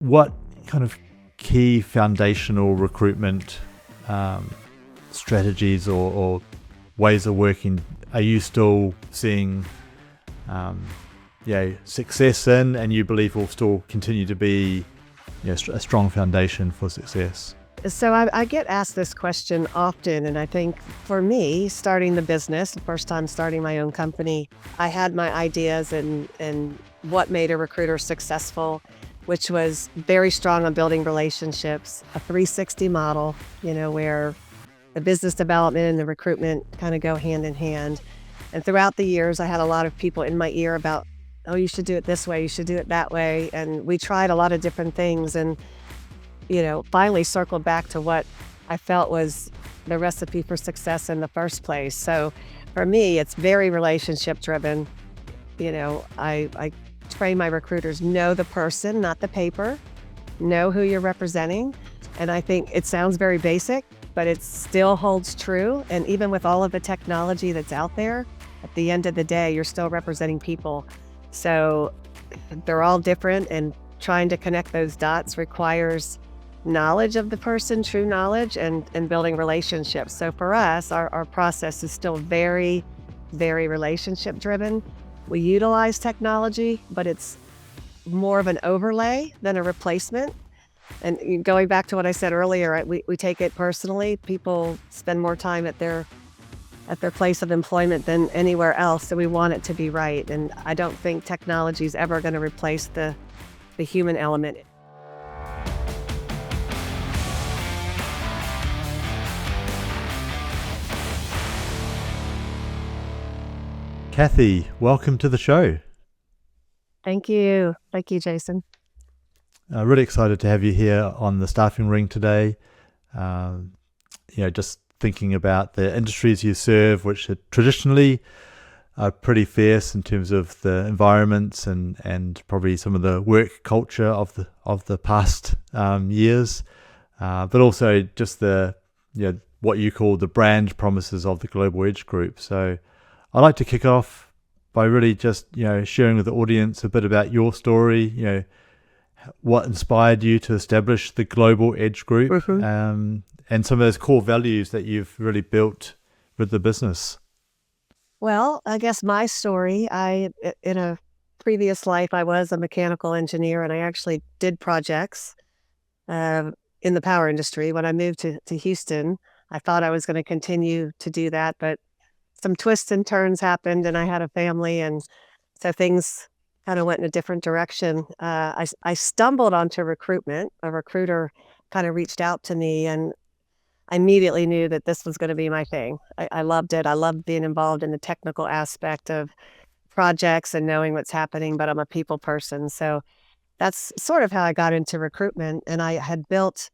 What kind of key foundational recruitment strategies or ways of working are you still seeing success in, and you believe will still continue to be a strong foundation for success? So I get asked this question often, and I think for me, starting the business, the first time starting my own company, I had my ideas and what made a recruiter successful, which was very strong on building relationships, a 360 model, where the business development and the recruitment kind of go hand in hand. And throughout the years, I had a lot of people in my ear about, oh, you should do it this way, you should do it that way. And we tried a lot of different things and finally circled back to what I felt was the recipe for success in the first place. So for me, it's very relationship driven. I train my recruiters, know the person, not the paper, know who you're representing. And I think it sounds very basic, but it still holds true. And even with all of the technology that's out there, at the end of the day, you're still representing people. So they're all different, and trying to connect those dots requires knowledge of the person, true knowledge, and building relationships. So for us, our process is still very, very relationship driven. We utilize technology, but it's more of an overlay than a replacement. And going back to what I said earlier, we take it personally. People spend more time at their place of employment than anywhere else, so we want it to be right. And I don't think technology is ever going to replace the human element. Kathy, welcome to the show. Thank you. Thank you, Jason. Really excited to have you here on the Staffing Ring today. Just thinking about the industries you serve, which are traditionally pretty fierce in terms of the environments and probably some of the work culture of the past years, but also just the what you call the brand promises of the Global Edge Group. So I'd like to kick off by really just sharing with the audience a bit about your story. What inspired you to establish the Global Edge Group, Mm-hmm. and some of those core values that you've really built with the business. Well, I guess my story, in a previous life, I was a mechanical engineer, and I actually did projects in the power industry. When I moved to Houston, I thought I was going to continue to do that, but some twists and turns happened, and I had a family, and so things kind of went in a different direction. I stumbled onto recruitment. A recruiter kind of reached out to me, and I immediately knew that this was going to be my thing. I loved it. I loved being involved in the technical aspect of projects and knowing what's happening, but I'm a people person. So that's sort of how I got into recruitment. And I had built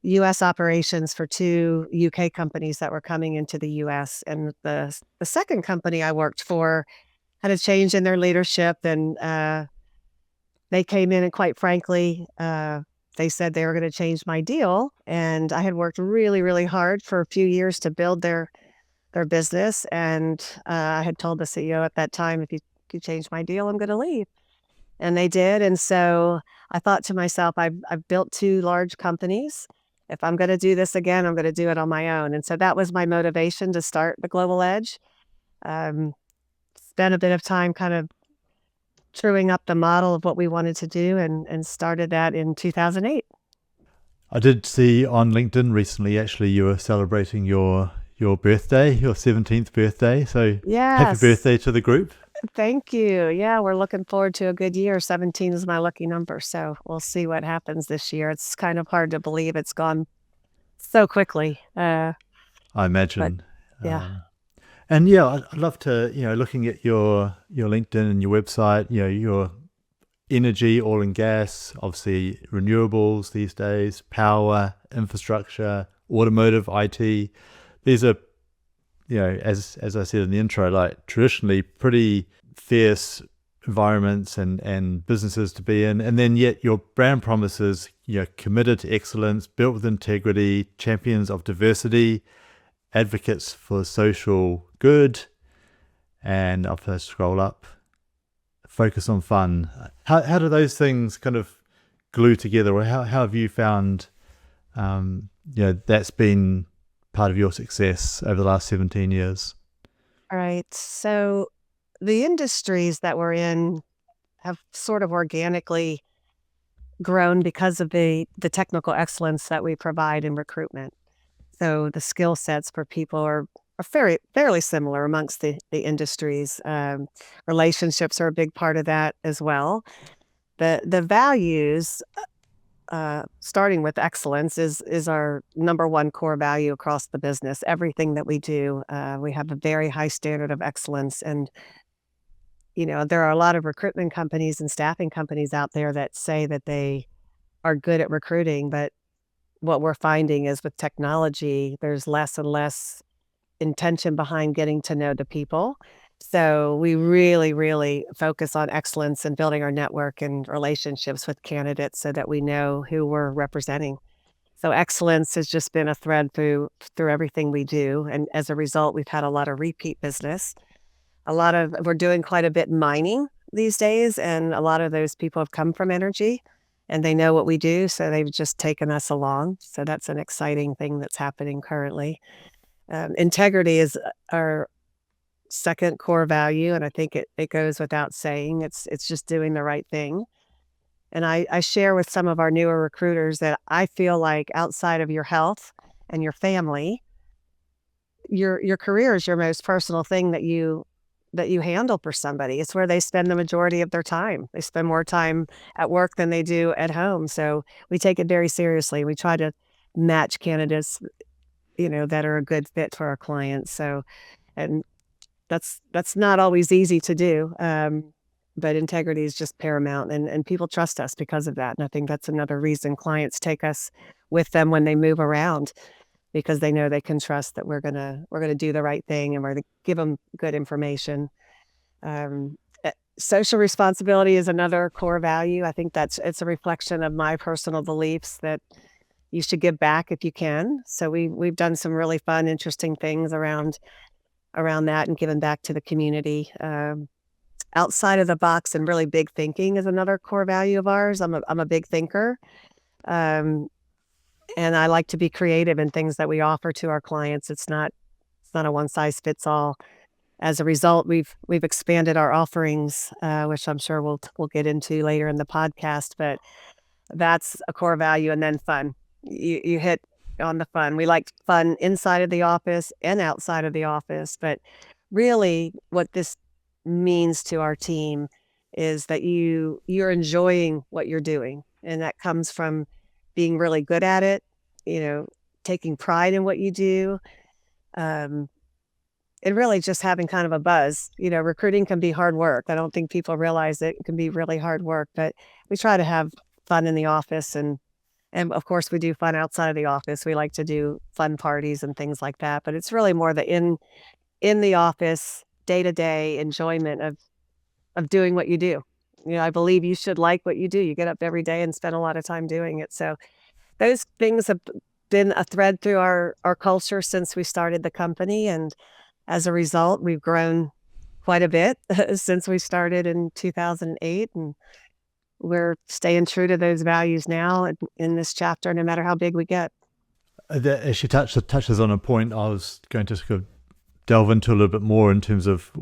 U.S. operations for 2 UK companies that were coming into the U.S. And the second company I worked for had a change in their leadership, and they came in and, quite frankly, they said they were going to change my deal. And I had worked really, really hard for a few years to build their business. And I had told the CEO at that time, if you change my deal, I'm going to leave. And they did. And so I thought to myself, I've built 2 large companies. If I'm going to do this again, I'm going to do it on my own. And so that was my motivation to start the Global Edge. Spent a bit of time kind of truing up the model of what we wanted to do, and started that in 2008. I did see on LinkedIn recently, actually, you were celebrating your birthday, your 17th birthday. So Yes. Happy birthday to the group. Thank you. Yeah, we're looking forward to a good year. 17 is my lucky number, so we'll see what happens this year. It's kind of hard to believe it's gone so quickly. I imagine. Yeah. And yeah, I'd love to, looking at your LinkedIn and your website, your energy, oil and gas, obviously renewables these days, power, infrastructure, automotive, IT. These are, as I said in the intro, like traditionally pretty fierce environments and businesses to be in. And then yet your brand promises, committed to excellence, built with integrity, champions of diversity, advocates for social good, and I'll first scroll up, focus on fun. How do those things kind of glue together, or how have you found that's been part of your success over the last 17 years? All right. So the industries that we're in have sort of organically grown because of the technical excellence that we provide in recruitment. So the skill sets for people are fairly similar amongst the industries. Relationships are a big part of that as well. The values, starting with excellence, is our number one core value across the business. Everything that we do, we have a very high standard of excellence. And there are a lot of recruitment companies and staffing companies out there that say that they are good at recruiting, but what we're finding is with technology, there's less and less intention behind getting to know the people. So we really, really focus on excellence and building our network and relationships with candidates so that we know who we're representing. So excellence has just been a thread through everything we do. And as a result, we've had a lot of repeat business. We're doing quite a bit mining these days, and a lot of those people have come from energy and they know what we do. So they've just taken us along. So that's an exciting thing that's happening currently. Integrity is our second core value, and I think it goes without saying. It's just doing the right thing. And I share with some of our newer recruiters that I feel like outside of your health and your family, your career is your most personal thing that you handle for somebody. It's where they spend the majority of their time. They spend more time at work than they do at home. So we take it very seriously. We try to match candidates, that are a good fit for our clients. So, and that's not always easy to do. But integrity is just paramount, and people trust us because of that. And I think that's another reason clients take us with them when they move around, because they know they can trust that we're gonna do the right thing and we're gonna give them good information. Social responsibility is another core value. I think it's a reflection of my personal beliefs that you should give back if you can. So we've done some really fun, interesting things around that and giving back to the community. Outside of the box and really big thinking is another core value of ours. I'm a big thinker. Um, and I like to be creative in things that we offer to our clients. It's not a one size fits all. As a result, we've expanded our offerings, which I'm sure we'll get into later in the podcast. But that's a core value, and then fun. You hit on the fun. We like fun inside of the office and outside of the office. But really, what this means to our team is that you're enjoying what you're doing, and that comes from being really good at it, you know, taking pride in what you do, um, and really just having kind of a buzz. Recruiting can be hard work. I don't think people realize it can be really hard work, but we try to have fun in the office, and of course we do fun outside of the office. We like to do fun parties and things like that, but it's really more the in the office, day-to-day enjoyment of doing what you do. I believe you should like what you do. You get up every day and spend a lot of time doing it. So those things have been a thread through our culture since we started the company, and as a result, we've grown quite a bit since we started in 2008, and we're staying true to those values now in this chapter, no matter how big we get. That actually touches on a point I was going to sort of delve into a little bit more in terms of,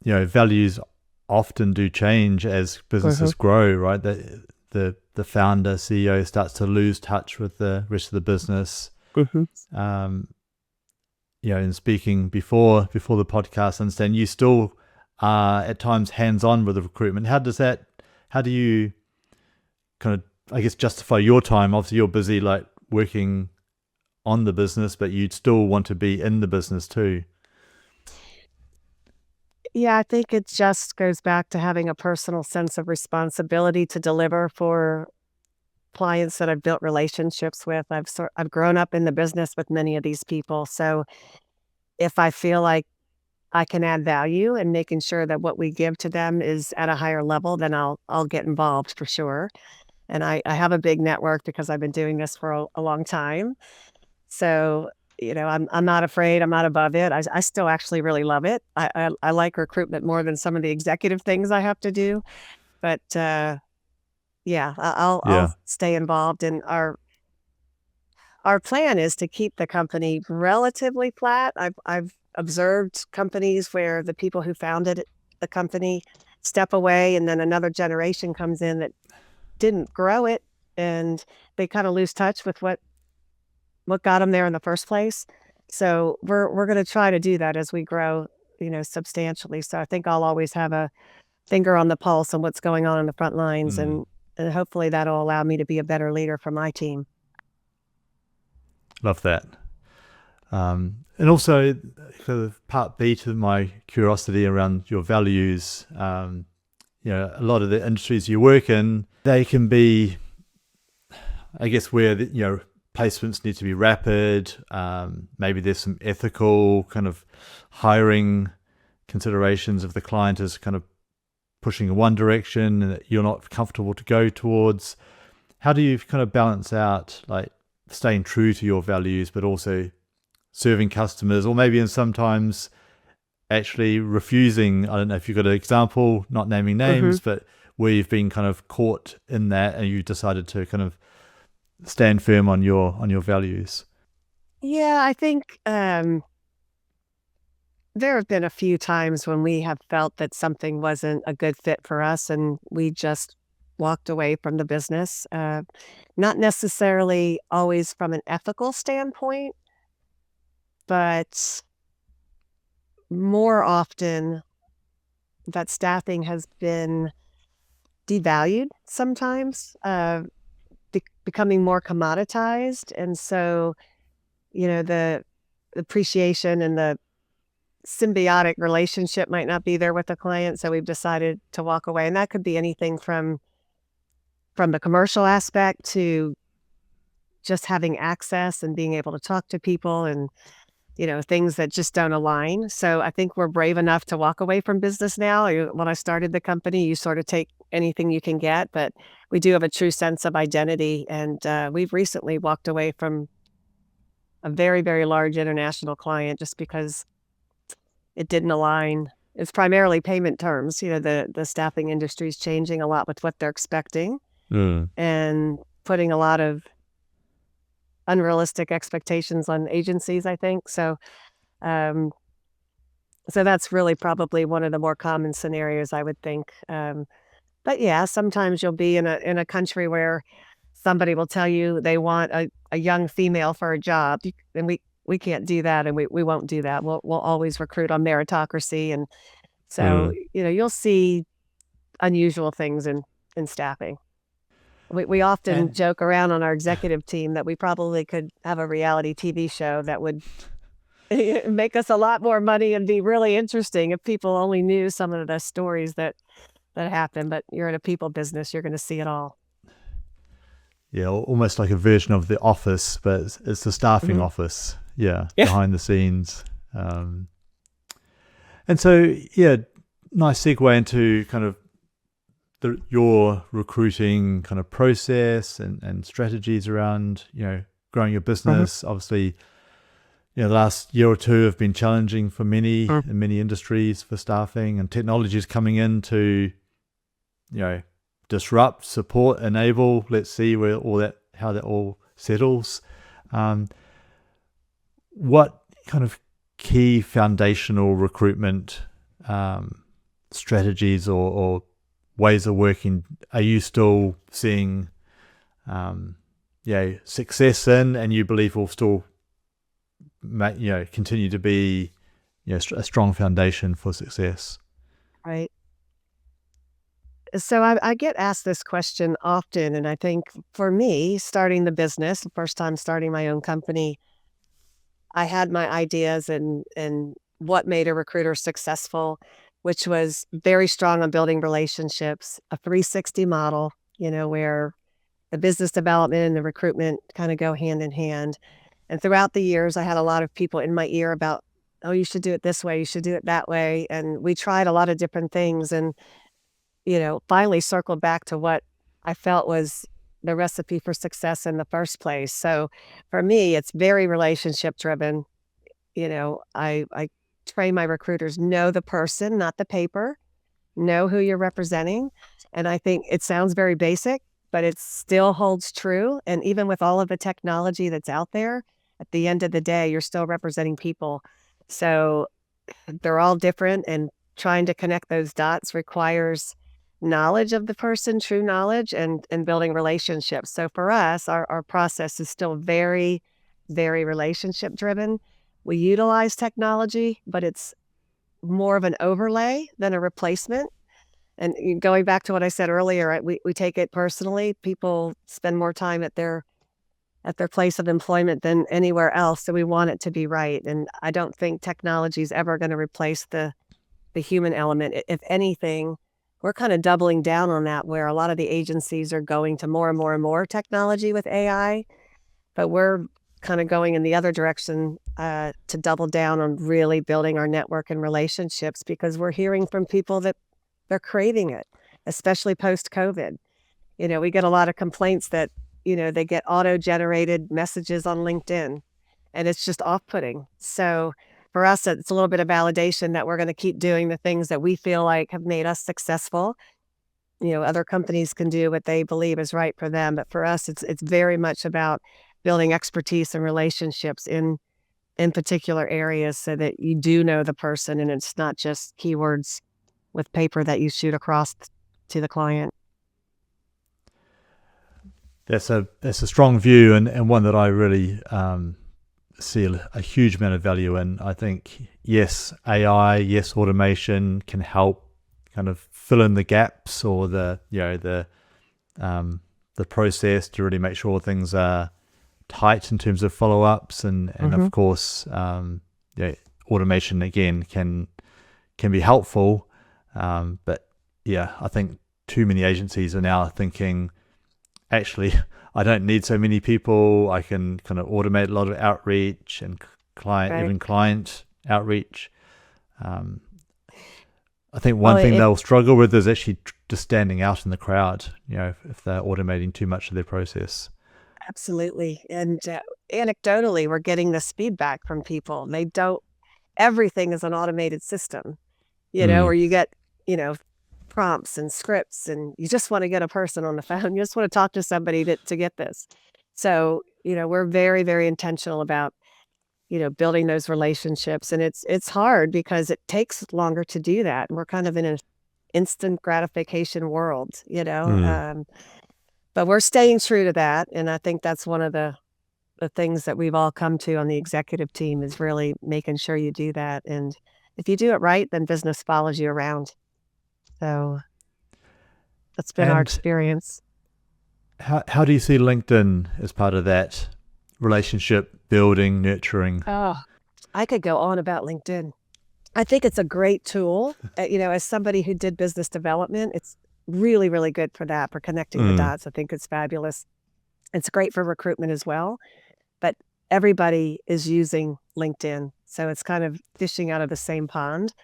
values often do change as businesses grow, right? The founder, CEO starts to lose touch with the rest of the business. In speaking before the podcast, I understand you still are at times hands-on with the recruitment. How do you kind of, I guess, justify your time? Obviously you're busy like working on the business, but you'd still want to be in the business too. Yeah, I think it just goes back to having a personal sense of responsibility to deliver for clients that I've built relationships with. I've grown up in the business with many of these people. So if I feel like I can add value and making sure that what we give to them is at a higher level, then I'll get involved for sure. And I have a big network because I've been doing this for a long time. So, I'm not afraid. I'm not above it. I still actually really love it. I like recruitment more than some of the executive things I have to do. But yeah, I'll Yeah. stay involved. And our plan is to keep the company relatively flat. I've observed companies where the people who founded the company step away, and then another generation comes in that didn't grow it, and they kind of lose touch with what got them there in the first place. So we're going to try to do that as we grow, substantially. So I think I'll always have a finger on the pulse on what's going on in the front lines, Mm. and hopefully that'll allow me to be a better leader for my team. Love that. And also, sort of part B to my curiosity around your values. A lot of the industries you work in, they can be, I guess, where placements need to be rapid. Maybe there's some ethical kind of hiring considerations if the client is kind of pushing in one direction and that you're not comfortable to go towards. How do you kind of balance out like staying true to your values, but also serving customers, or maybe in sometimes actually refusing? I don't know if you've got an example, not naming Hmm. names, but where you've been kind of caught in that and you decided to kind of stand firm on your values. Yeah, I think there have been a few times when we have felt that something wasn't a good fit for us, and we just walked away from the business. Not necessarily always from an ethical standpoint, but more often that staffing has been devalued sometimes, becoming more commoditized. And so, the appreciation and the symbiotic relationship might not be there with the client. So we've decided to walk away. And that could be anything from the commercial aspect to just having access and being able to talk to people, and things that just don't align. So I think we're brave enough to walk away from business now. When I started the company, you sort of take anything you can get, but we do have a true sense of identity. And we've recently walked away from a very, very large international client just because it didn't align. It's primarily payment terms. The staffing industry is changing a lot with what they're expecting, Mm. and putting a lot of unrealistic expectations on agencies, I think. Um, So that's really probably one of the more common scenarios, I would think. But yeah, sometimes you'll be in a country where somebody will tell you they want a young female for a job, and we can't do that, and we won't do that. We'll always recruit on meritocracy, and so Mm. you'll see unusual things in staffing. We often And joke around on our executive team that we probably could have a reality TV show that would make us a lot more money and be really interesting if people only knew some of the stories that happen. But you're in a people business, you're going to see it all. yeah, almost like a version of the office, but it's the staffing Mhm. office. Yeah, Yeah. behind the scenes. And so, yeah, nice segue into kind of your recruiting kind of process and strategies around, growing your Mhm. business. Obviously, the last year or two have been challenging for many Mm. in many industries for staffing, and technology is coming in to, you know, disrupt, support, enable. Let's see how that all settles. Um, what kind of key foundational recruitment um, strategies or ways of working are you still seeing success in, and you believe will still continue to be a strong foundation for success? Right. So I get asked this question often, and I think for me, starting the business, the first time starting my own company, I had my ideas and what made a recruiter successful, which was very strong on building relationships, a 360 model, where the business development and the recruitment kind of go hand in hand. And throughout the years, I had a lot of people in my ear about, oh, you should do it this way, you should do it that way. And we tried a lot of different things, and, finally circled back to what I felt was the recipe for success in the first place. So for me, it's very relationship driven. I train my recruiters, know the person, not the paper, know who you're representing. And I think it sounds very basic, but it still holds true. And even with all of the technology that's out there, at the end of the day, you're still representing people. So they're all different, and trying to connect those dots requires knowledge of the person, true knowledge, and building relationships. So for us, our process is still very, very relationship driven. We utilize technology, but it's more of an overlay than a replacement. And going back to what I said earlier, we take it personally. People spend more time at their place of employment than anywhere else. So we want it to be right. And I don't think technology is ever going to replace the human element. If anything, we're kind of doubling down on that, where a lot of the agencies are going to more and more and more technology with AI, but we're kind of going in the other direction to double down on really building our network and relationships, because we're hearing from people that they're craving it, especially post-COVID. We get a lot of complaints that, they get auto-generated messages on LinkedIn, and it's just off-putting. So for us, it's a little bit of validation that we're going to keep doing the things that we feel like have made us successful. Other companies can do what they believe is right for them, but for us, it's very much about building expertise and relationships in particular areas, so that you do know the person and it's not just keywords with paper that you shoot across to the client. That's a strong view, and one that I really see a huge amount of value in. I think, yes, AI, yes, automation can help kind of fill in the gaps, or the process to really make sure things are tight in terms of follow-ups, and of course, automation again can be helpful, but yeah, I think too many agencies are now thinking, actually, I don't need so many people. I can kind of automate a lot of outreach and client outreach. I think one thing they'll struggle with is actually just standing out in the crowd, if they're automating too much of their process. Absolutely. And anecdotally, we're getting this feedback from people. Everything is an automated system, or you get, prompts and scripts, and you just want to get a person on the phone. You just want to talk to somebody to get this. So, we're very, very intentional about, building those relationships. And it's hard because it takes longer to do that. And we're kind of in an instant gratification world, but we're staying true to that. And I think that's one of the things that we've all come to on the executive team, is really making sure you do that. And if you do it right, then business follows you around. So that's been our experience. How do you see LinkedIn as part of that relationship building, nurturing? Oh, I could go on about LinkedIn. I think it's a great tool. As somebody who did business development, it's really, really good for that, for connecting the dots. I think it's fabulous. It's great for recruitment as well, but everybody is using LinkedIn. So it's kind of fishing out of the same pond.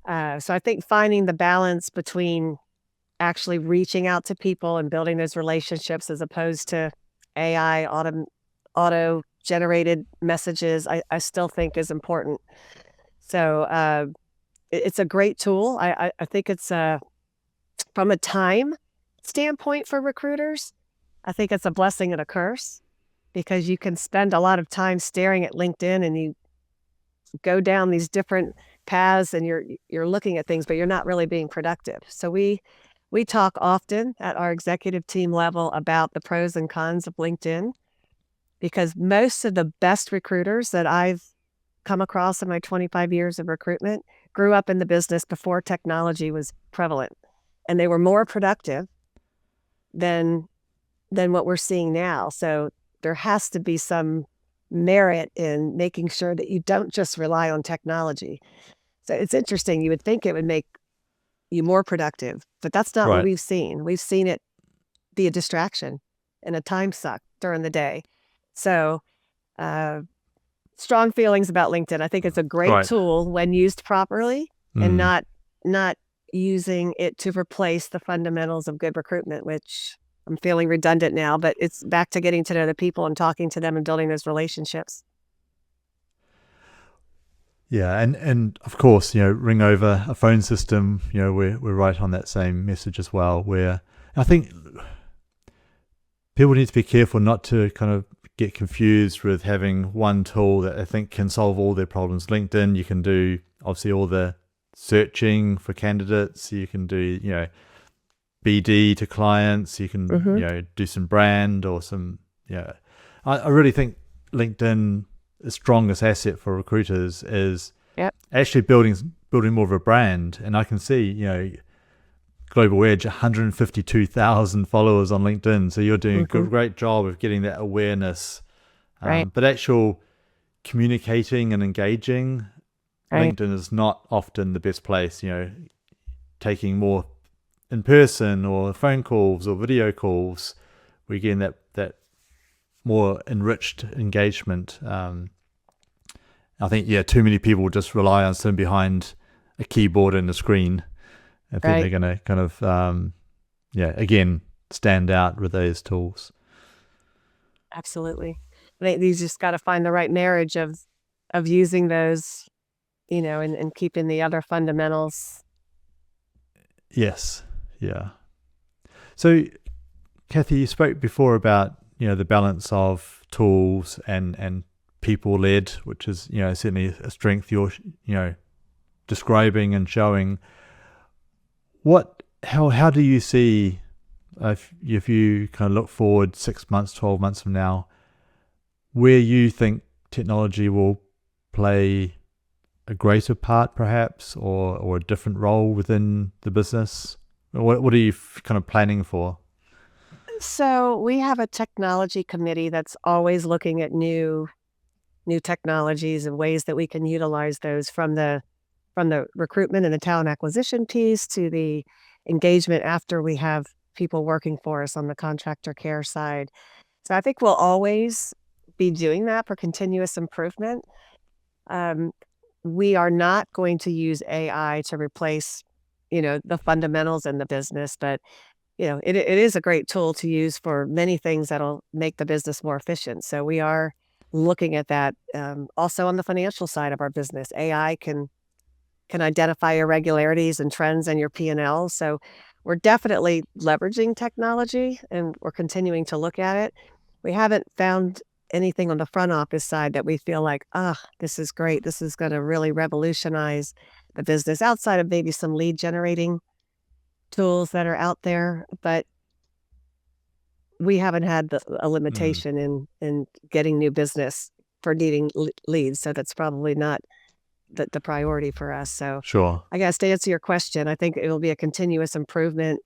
So I think finding the balance between actually reaching out to people and building those relationships, as opposed to AI auto-generated messages, I still think is important. So it's a great tool. I think it's from a time standpoint for recruiters, I think it's a blessing and a curse, because you can spend a lot of time staring at LinkedIn and you go down these different paths and you're looking at things, but you're not really being productive. So we talk often at our executive team level about the pros and cons of LinkedIn, because most of the best recruiters that I've come across in my 25 years of recruitment grew up in the business before technology was prevalent, and they were more productive than what we're seeing now. So there has to be some merit in making sure that you don't just rely on technology. So it's interesting. You would think it would make you more productive, but that's not what we've seen. We've seen it be a distraction and a time suck during the day. So strong feelings about LinkedIn. I think it's a great tool when used properly, and not using it to replace the fundamentals of good recruitment, which I'm feeling redundant now, but it's back to getting to know the people and talking to them and building those relationships. Yeah, and of course, Ringover, a phone system, we're right on that same message as well, where I think people need to be careful not to kind of get confused with having one tool that I think can solve all their problems. LinkedIn, you can do obviously all the searching for candidates. You can do, BD to clients. You can, Mm-hmm. do some brand or some, I really think LinkedIn, the strongest asset for recruiters is Yep. actually building more of a brand. And I can see, Global Edge, 152,000 followers on LinkedIn. So you're doing a Mm-hmm. great job of getting that awareness. Right. But actual communicating and engaging, Right. LinkedIn is not often the best place, taking more in person or phone calls or video calls. We're getting that more enriched engagement. I think, too many people just rely on sitting behind a keyboard and a screen. I think they're Right. going to kind of, again, stand out with those tools. Absolutely. You just got to find the right marriage of using those, and keeping the other fundamentals. Yes. Yeah. So, Kathy, you spoke before about, the balance of tools and people led, which is, certainly a strength you're, describing and showing. How do you see, if you kind of look forward 6 months, 12 months from now, where you think technology will play a greater part perhaps, or a different role within the business? What are you kind of planning for? So we have a technology committee that's always looking at new technologies and ways that we can utilize those from the recruitment and the talent acquisition piece to the engagement after we have people working for us on the contractor care side. So I think we'll always be doing that for continuous improvement. Um, we are not going to use AI to replace, the fundamentals in the business, but it is a great tool to use for many things that'll make the business more efficient. So we are looking at that. Also on the financial side of our business, AI can identify irregularities and trends in your P&L. So we're definitely leveraging technology and we're continuing to look at it. We haven't found anything on the front office side that we feel like, this is great. This is going to really revolutionize the business outside of maybe some lead generating tools that are out there. But we haven't had a Mm, limitation in getting new business for needing leads. So that's probably not the priority for us. So sure. I guess to answer your question, I think it'll be a continuous improvement,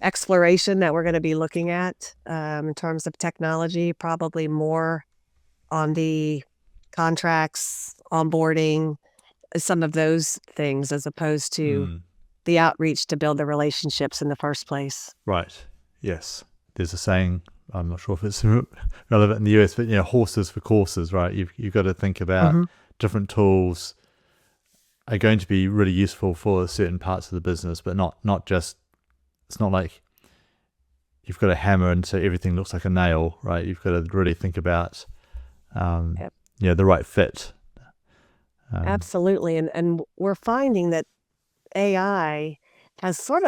exploration that we're going to be looking at in terms of technology, probably more on the contracts, onboarding, some of those things, as opposed to Mm, the outreach to build the relationships in the first place. right. Yes. There's a saying, I'm not sure if it's relevant in the US, but horses for courses, right? You've got to think about Hmm. different tools are going to be really useful for certain parts of the business, but not just. It's not like you've got a hammer and so everything looks like a nail, right? You've got to really think about, Yep. the right fit. Absolutely. And we're finding that AI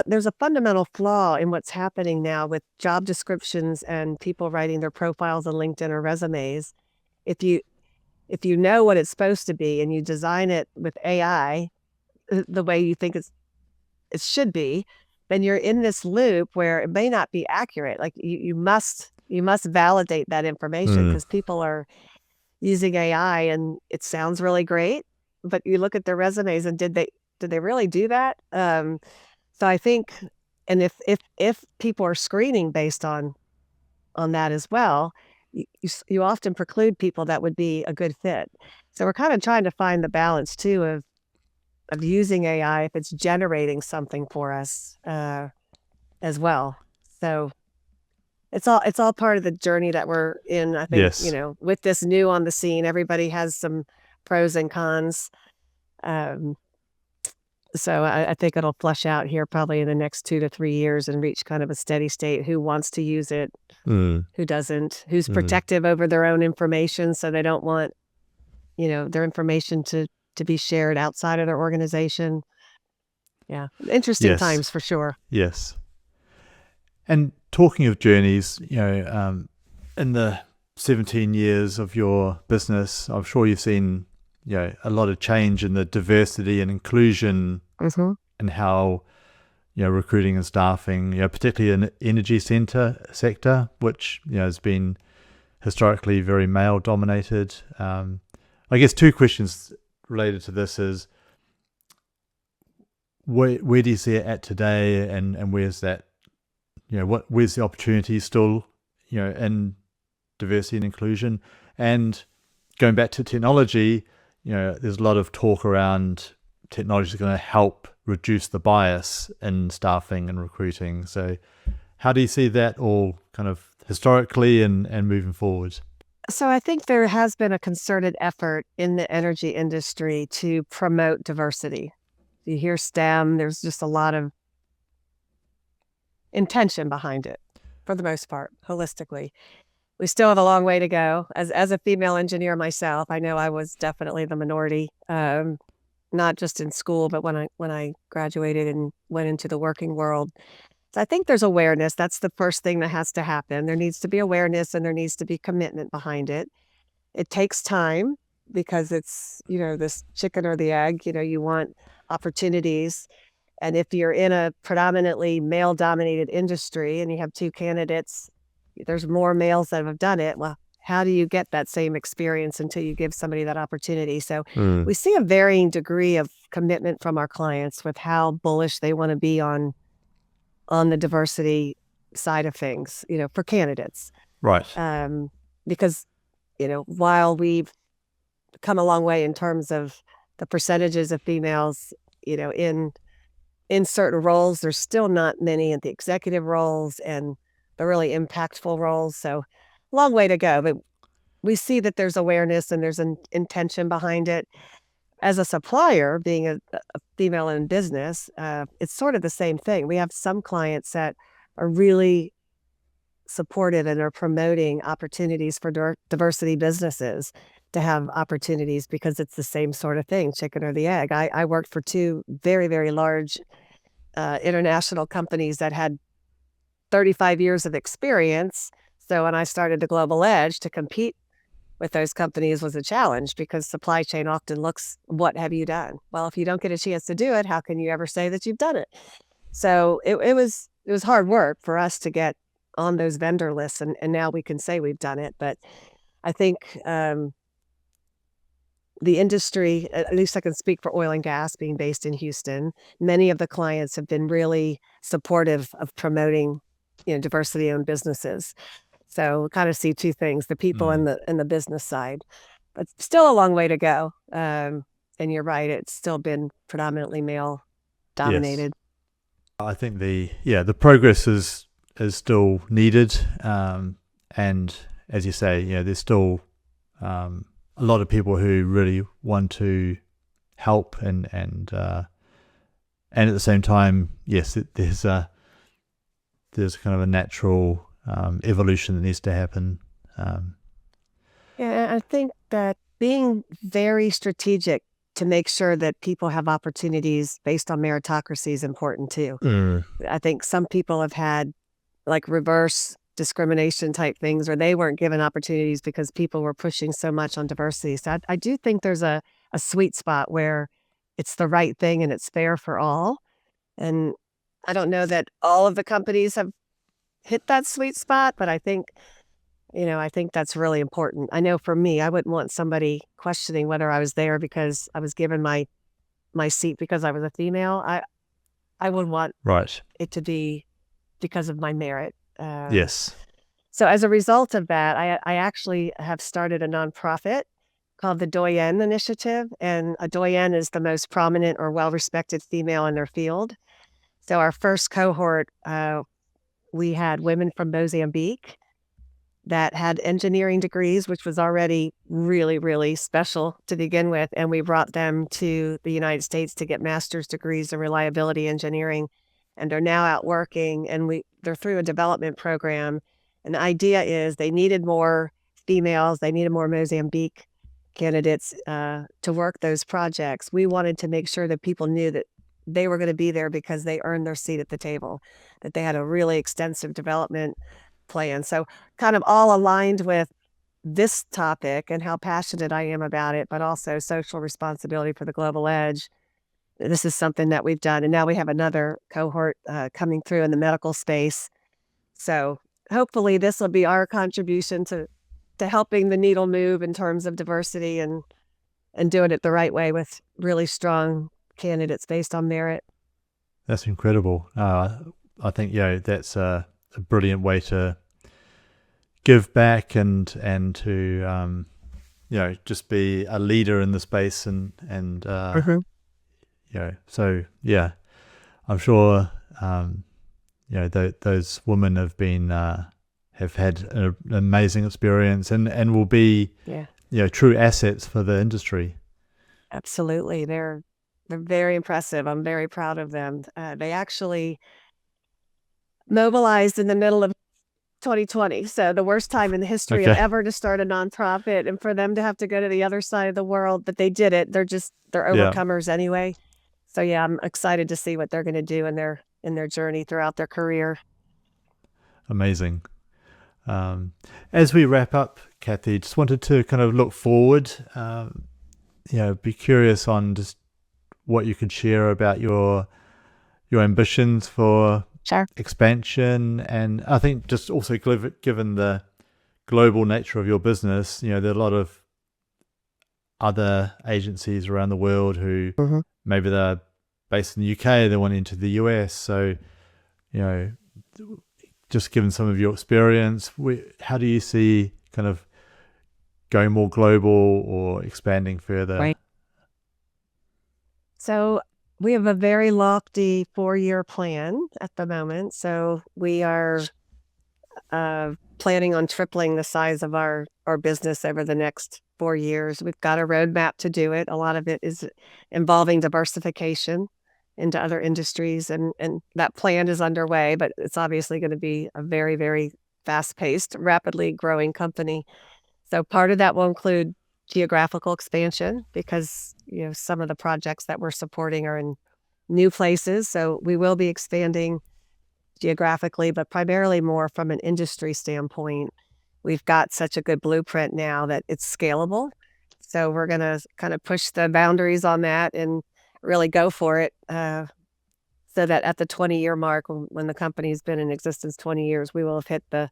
there's a fundamental flaw in what's happening now with job descriptions and people writing their profiles on LinkedIn or resumes. If you if you know what it's supposed to be and you design it with AI the way you think it should be, then you're in this loop where it may not be accurate. Like you must validate that information Mm, because people are using AI and it sounds really great, but you look at their resumes and did they really do that? So I think, and if people are screening based on that as well, you often preclude people that would be a good fit. So we're kind of trying to find the balance too of using AI if it's generating something for us as well. So it's all part of the journey that we're in. I think yes. with this new on the scene, everybody has some pros and cons. Um, So I think it'll flush out here probably in the next 2 to 3 years and reach kind of a steady state. Who wants to use it? Mm, Who doesn't? Who's mm, protective over their own information, so they don't want, their information to be shared outside of their organization. Yeah, interesting yes. times for sure. Yes. And talking of journeys, in the 17 years of your business, I'm sure you've seen, a lot of change in the diversity and inclusion Mm-hmm. and how, recruiting and staffing, particularly in the energy sector, which, has been historically very male dominated. I guess two questions related to this is, where do you see it at today, and where's that, where's the opportunity still, in diversity and inclusion? And going back to technology, there's a lot of talk around technology is going to help reduce the bias in staffing and recruiting. So how do you see that all kind of historically and moving forward? So I think there has been a concerted effort in the energy industry to promote diversity. You hear STEM, there's just a lot of intention behind it for the most part, holistically. We still have a long way to go. As a female engineer myself, I know I was definitely the minority, not just in school, but when I graduated and went into the working world. So I think there's awareness. That's the first thing that has to happen. There needs to be awareness and there needs to be commitment behind it. It takes time because it's, this chicken or the egg, you want opportunities. And if you're in a predominantly male dominated industry and you have two candidates, there's more males that have done it. Well, how do you get that same experience until you give somebody that opportunity? So we see a varying degree of commitment from our clients with how bullish they want to be on the diversity side of things, for candidates. Right. Because, while we've come a long way in terms of the percentages of females, in certain roles, there's still not many in the executive roles and the really impactful roles. So long way to go, but we see that there's awareness and there's an intention behind it. As a supplier, being a female in business, it's sort of the same thing. We have some clients that are really supportive and are promoting opportunities for diversity businesses to have opportunities because it's the same sort of thing, chicken or the egg. I worked for two very, very large international companies that had 35 years of experience. So when I started the Global Edge, to compete with those companies was a challenge because supply chain often looks, what have you done? Well, if you don't get a chance to do it, how can you ever say that you've done it? So it was hard work for us to get on those vendor lists, and now we can say we've done it. But I think the industry, at least I can speak for oil and gas being based in Houston, many of the clients have been really supportive of promoting, diversity-owned businesses. So kind of see two things, the people and the business side, but still a long way to go. And you're right, it's still been predominantly male dominated. Yes. I think the progress is still needed. And as you say, there's still a lot of people who really want to help and at the same time, yes, there's kind of a natural evolution that needs to happen. Yeah, I think that being very strategic to make sure that people have opportunities based on meritocracy is important too. I think some people have had like reverse discrimination type things where they weren't given opportunities because people were pushing so much on diversity. So I do think there's a sweet spot where it's the right thing and it's fair for all. And I don't know that all of the companies have hit that sweet spot, but I think that's really important. I know for me, I wouldn't want somebody questioning whether I was there because I was given my seat because I was a female. I would want it to be because of my merit. Yes. So as a result of that, I actually have started a nonprofit called the Doyenne Initiative, and a Doyenne is the most prominent or well-respected female in their field. So our first cohort, we had women from Mozambique that had engineering degrees, which was already really, really special to begin with. And we brought them to the United States to get master's degrees in reliability engineering. And they're now out working, and they're through a development program. And the idea is they needed more females, they needed more Mozambique candidates to work those projects. We wanted to make sure that people knew that they were going to be there because they earned their seat at the table, that they had a really extensive development plan. So kind of all aligned with this topic and how passionate I am about it, but also social responsibility for the global edge. This is something that we've done. And now we have another cohort coming through in the medical space. So hopefully this will be our contribution to helping the needle move in terms of diversity and doing it the right way with really strong candidates based on merit. That's incredible. I think that's a brilliant way to give back and to just be a leader in the space and so yeah, I'm sure those women have been have had an amazing experience and will be true assets for the industry. Absolutely. They're very impressive. I'm very proud of them. They actually mobilized in the middle of 2020. So the worst time in the history of ever to start a nonprofit, and for them to have to go to the other side of the world, but they did it. They're overcomers anyway. So yeah, I'm excited to see what they're going to do in their journey throughout their career. Amazing. As we wrap up, Kathy, just wanted to kind of look forward. Be curious on just what you could share about your ambitions for expansion, and I think just also given the global nature of your business, there are a lot of other agencies around the world who maybe they're based in the UK, they want into the US. So, just given some of your experience, how do you see kind of going more global or expanding further? Right. So we have a very lofty 4-year plan at the moment. So we are planning on tripling the size of our business over the next 4 years. We've got a roadmap to do it. A lot of it is involving diversification into other industries, and that plan is underway, but it's obviously going to be a very, very fast-paced, rapidly growing company. So part of that will include geographical expansion because, some of the projects that we're supporting are in new places. So we will be expanding geographically, but primarily more from an industry standpoint. We've got such a good blueprint now that it's scalable. So we're going to kind of push the boundaries on that and really go for it, so that at the 20-year mark, when the company's been in existence 20 years, we will have hit the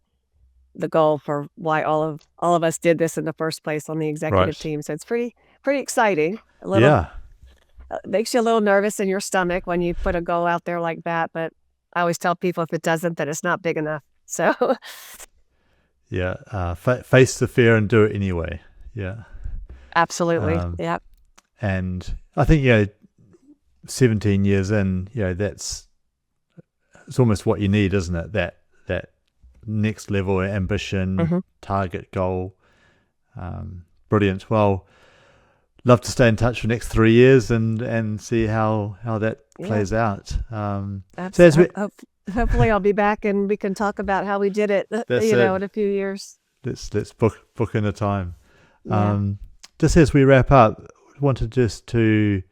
goal for why all of us did this in the first place on the executive team. So it's pretty exciting. Makes you a little nervous in your stomach when you put a goal out there like that, but I always tell people if it doesn't, then it's not big enough. So face the fear and do it anyway. Yeah, absolutely. Yeah. And I think 17 years in, it's almost what you need, isn't it? That next level ambition, target, goal. Brilliant. Well, love to stay in touch for the next 3 years and see how that plays out. Hopefully I'll be back and we can talk about how we did it, in a few years. Let's book in a time. Just as we wrap up, I wanted just to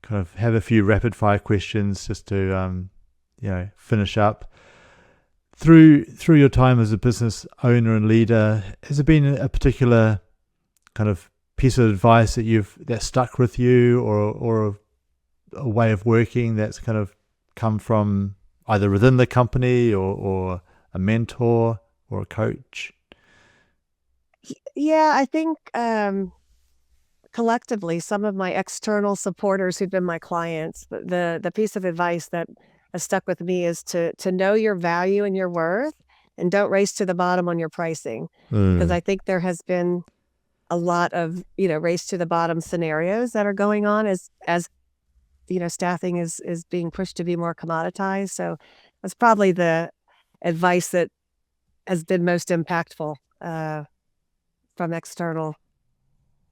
kind of have a few rapid fire questions just to finish up. Through your time as a business owner and leader, has there been a particular kind of piece of advice that stuck with you, or a way of working that's kind of come from either within the company or a mentor or a coach? Yeah, I think collectively, some of my external supporters who've been my clients, the piece of advice that has stuck with me is to know your value and your worth, and don't race to the bottom on your pricing. Because I think there has been a lot of race to the bottom scenarios that are going on as staffing is being pushed to be more commoditized. So that's probably the advice that has been most impactful from external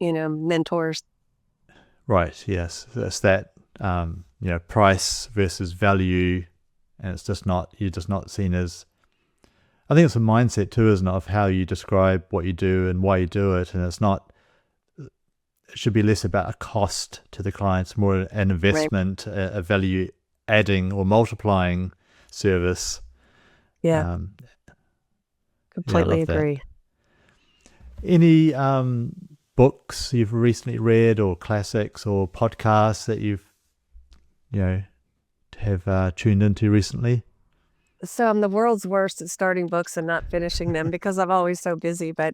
mentors. Right. Yes. That's that price versus value, and you're just not seen as. I think it's a mindset too, isn't it, of how you describe what you do and why you do it, and it should be less about a cost to the clients, more an Right. investment, a value adding or multiplying service. Yeah, Um, yeah, I completely love that. agree. Any books you've recently read, or classics, or podcasts that you've have tuned into recently? So I'm the world's worst at starting books and not finishing them because I'm always so busy. But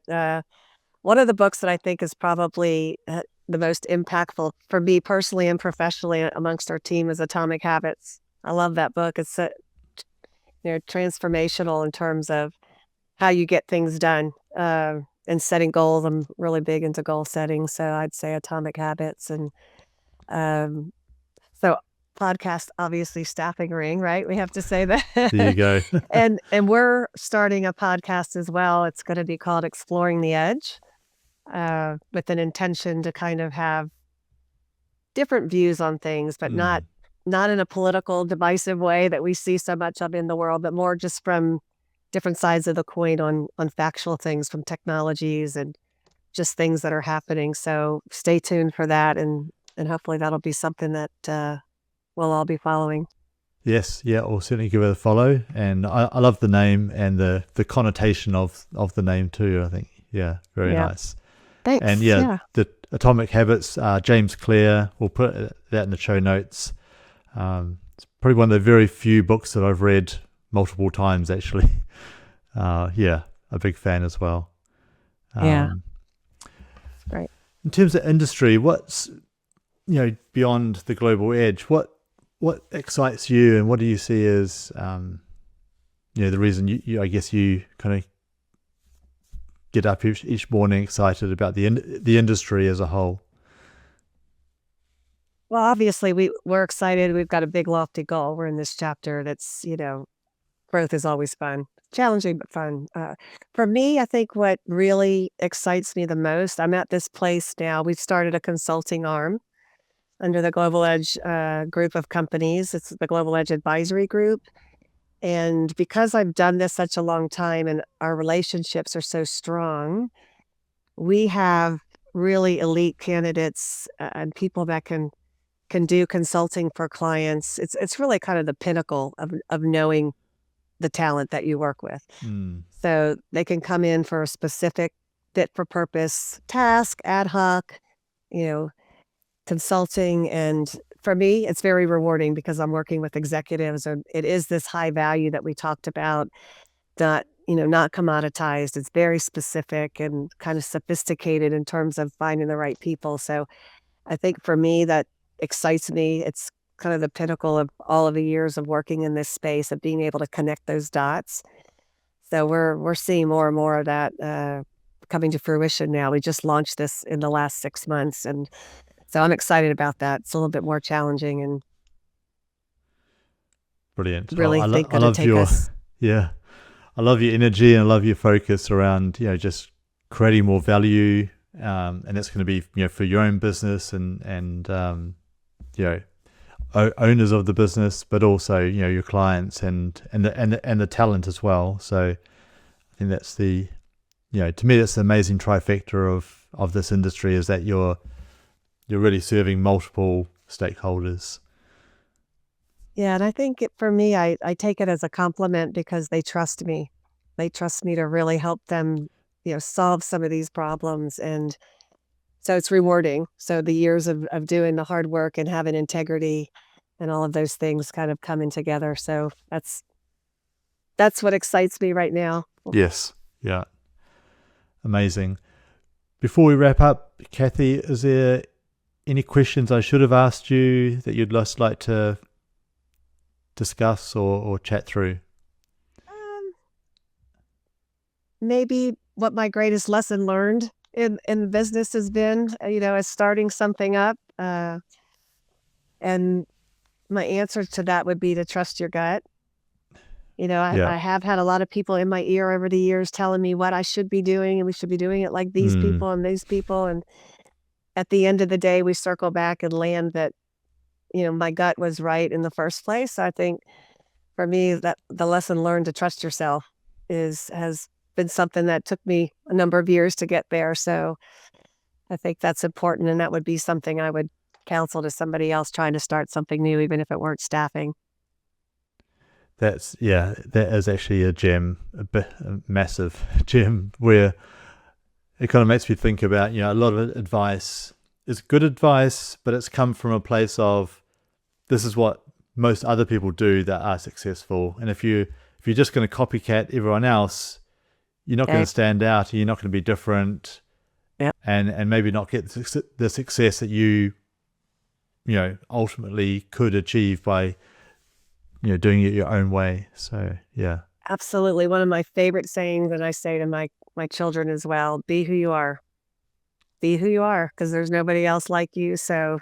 one of the books that I think is probably the most impactful for me personally and professionally amongst our team is Atomic Habits. I love that book. It's transformational in terms of how you get things done and setting goals. I'm really big into goal setting, so I'd say Atomic Habits. And um, so podcast, obviously, Staffing Ring, right? We have to say There you that. go. And we're starting a podcast as well. It's going to be called Exploring the Edge, with an intention to kind of have different views on things, but not in a political, divisive way that we see so much of in the world, but more just from different sides of the coin on factual things, from technologies and just things that are happening. So stay tuned for that, and hopefully that'll be something that we'll all be following. Yes, yeah, I'll certainly give it a follow. And I love the name and the connotation of the name too. I think, yeah, very Yeah. nice. And Thanks. yeah, Yeah. the Atomic Habits, James Clear, we'll put that in the show notes. It's probably one of the very few books that I've read multiple times, actually. Yeah, a big fan as well. Yeah. Right. In terms of industry, what's beyond the global edge, what excites you, and what do you see as the reason you I guess you kind of get up each morning excited about the industry as a whole? Well, obviously we're excited. We've got a big lofty goal. We're in this chapter that's, growth is always fun, challenging but fun. For me, I think what really excites me the most, I'm at this place now. We've started a consulting arm under the Global Edge group of companies. It's the Global Edge Advisory Group. And because I've done this such a long time and our relationships are so strong, we have really elite candidates and people that can do consulting for clients. It's really kind of the pinnacle of knowing the talent that you work with. So they can come in for a specific fit for purpose task, ad hoc, you know, consulting. And for me, it's very rewarding because I'm working with executives, or it is this high value that we talked about, not commoditized. It's very specific and kind of sophisticated in terms of finding the right people. So I think for me, that excites me. It's kind of the pinnacle of all of the years of working in this space, of being able to connect those dots. So we're seeing more and more of that coming to fruition now. We just launched this in the last 6 months, and so I'm excited about that. It's a little bit more challenging and Brilliant. really think I going to love take your us. yeah, I love your energy, and I love your focus around just creating more value, and that's going to be for your own business and owners of the business, but also your clients and the talent as well. So I think that's the to me that's the amazing trifecta of this industry, is that you're really serving multiple stakeholders. Yeah, and I think for me, I take it as a compliment because they trust me. They trust me to really help them, solve some of these problems. And so it's rewarding. So the years of doing the hard work and having integrity and all of those things kind of coming together. So that's what excites me right now. Yes. Yeah. Amazing. Before we wrap up, Kathy, is there any questions I should have asked you that you'd just like to discuss or chat through? Maybe what my greatest lesson learned in business has been, is starting something up. And my answer to that would be to trust your gut. Yeah. I have had a lot of people in my ear over the years telling me what I should be doing, and we should be doing it like these people and these people. And at the end of the day, we circle back and land that, my gut was right in the first place. I think for me, that the lesson learned to trust yourself has been something that took me a number of years to get there. So I think that's important, and that would be something I would counsel to somebody else trying to start something new, even if it weren't staffing. That is actually a gem, a massive gem, where it kind of makes me think about, a lot of advice is good advice, but it's come from a place of, this is what most other people do that are successful. And if you're just going to copycat everyone else, you're not going to stand out, and you're not going to be different, and maybe not get the success that you ultimately could achieve by doing it your own way. So yeah. Absolutely. One of my favorite sayings that I say to my children as well, be who you are. Be who you are, because there's nobody else like you. So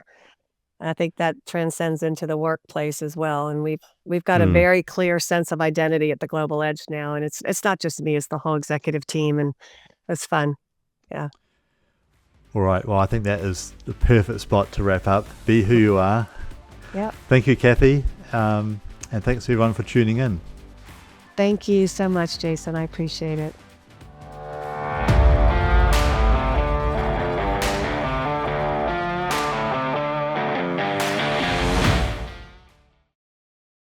I think that transcends into the workplace as well. And we've got a very clear sense of identity at the Global Edge now. And it's not just me, it's the whole executive team. And it's fun. Yeah. All right. Well, I think that is the perfect spot to wrap up. Be who you are. Yeah. Thank you, Kathy. And thanks everyone for tuning in. Thank you so much, Jason. I appreciate it.